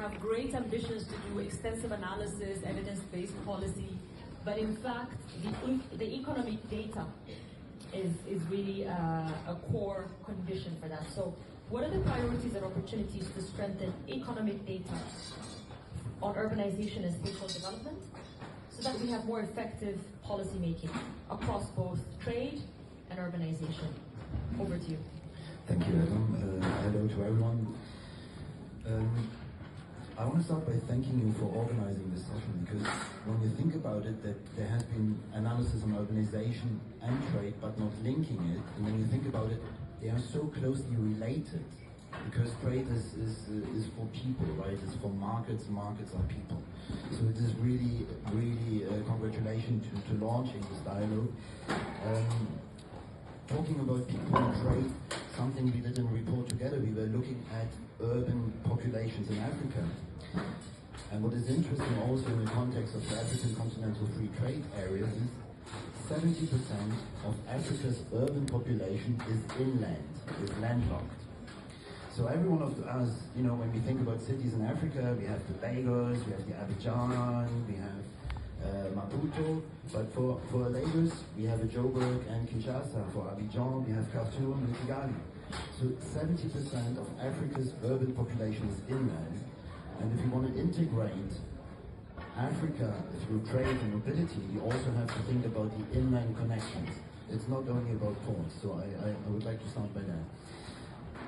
have great ambitions to do extensive analysis, evidence-based policy, but in fact, the economic data is really a core condition for that. So what are the priorities and opportunities to strengthen economic data on urbanization and spatial development so that we have more effective policy making across both trade and urbanization? Over to you. Thank you, Adam. Hello to everyone. I want to start by thanking you for organizing this session, because when you think about it, that there has been analysis on urbanization and trade, but not linking it, and when you think about it, they are so closely related, because trade is for people, right? It's for markets, markets are people. So it is really, really congratulations to launching this dialogue. Talking about people and trade, something we did in a report together, we were looking at urban populations in Africa. And what is interesting also in the context of the African Continental Free Trade Area is 70% of Africa's urban population is inland, is landlocked. So every one of us, you know, when we think about cities in Africa, we have the Lagos, we have the Abidjan, we have Maputo, but for Lagos, we have Joburg and Kinshasa. For Abidjan, we have Khartoum and Kigali. So 70% of Africa's urban population is inland. And if you want to integrate Africa through trade and mobility, you also have to think about the inland connections. It's not only about ports, so I would like to start by that.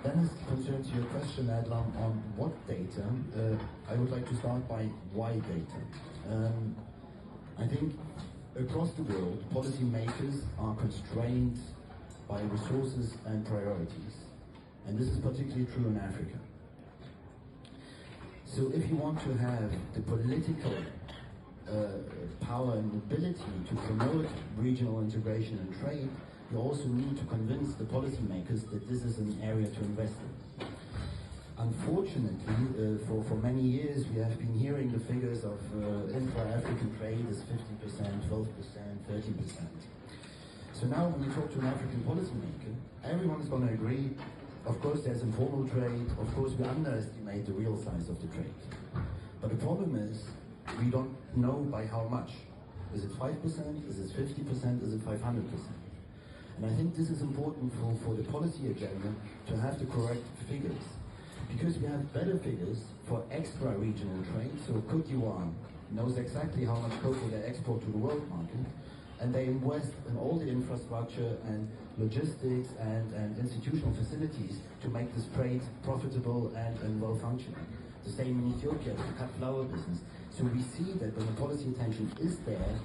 Then as concerns your question, Adlam, on what data, I would like to start by why data. I think across the world, policymakers are constrained by resources and priorities. And this is particularly true in Africa. So if you want to have the political power and mobility to promote regional integration and trade, you also need to convince the policymakers that this is an area to invest in. Unfortunately, for many years we have been hearing the figures of intra-African trade is 50%, 12%, 13%. So now when you talk to an African policymaker, everyone's going to agree, of course there's informal trade, of course we underestimate the real size of the trade. But the problem is, we don't know by how much. Is it 5%, is it 50%, is it 500%? And I think this is important for the policy agenda to have the correct figures. Because we have better figures for extra-regional trade, so Côte d'Ivoire knows exactly how much cocoa they export to the world market, and they invest in all the infrastructure and logistics and institutional facilities to make this trade profitable and well-functioning. The same in Ethiopia, the cut flower business. So we see that when the policy attention is there,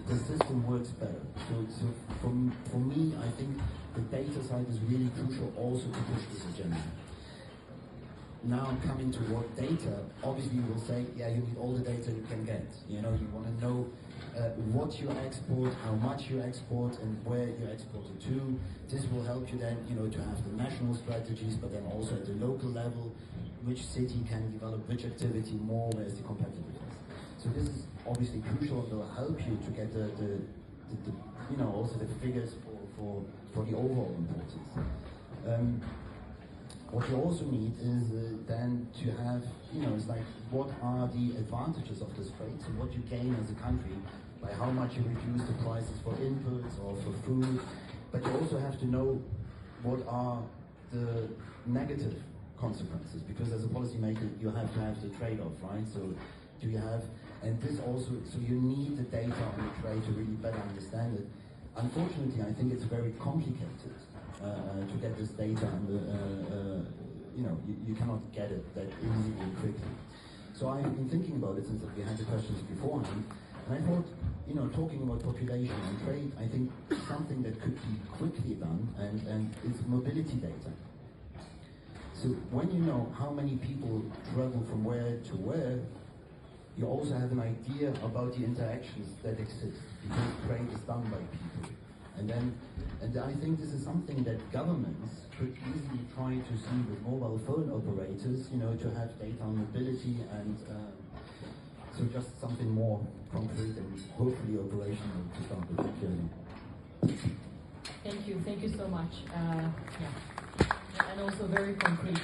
the system works better. So for me, I think the data side is really crucial also to push this agenda. Now coming to what data, obviously you will say, yeah, you need all the data you can get. You know, you want to know what you export, how much you export, and where you export it to. This will help you then, you know, to have the national strategies, but then also at the local level, which city can develop which activity more, where's the competitiveness. So this is obviously crucial, and will help you to get the you know, also the figures for the overall importance. What you also need is then to have, you know, it's like, what are the advantages of this trade? So what you gain as a country by how much you reduce the prices for inputs or for food, but you also have to know what are the negative consequences, because as a policymaker you have to have the trade-off, right? So do you have, and this also, so you need the data on the trade to really better understand it. Unfortunately, I think it's very complicated to get this data, and you know, you cannot get it that easily and quickly. So I've been thinking about it since we had the questions beforehand, and I thought, you know, talking about population and trade, I think something that could be quickly done, and is mobility data. So when you know how many people travel from where to where, you also have an idea about the interactions that exist, because trade is done by people. And I think this is something that governments could easily try to see with mobile phone operators, you know, to have data on mobility, and so just something more concrete and hopefully operational to start with. Thank you so much. Yeah. And also very concrete.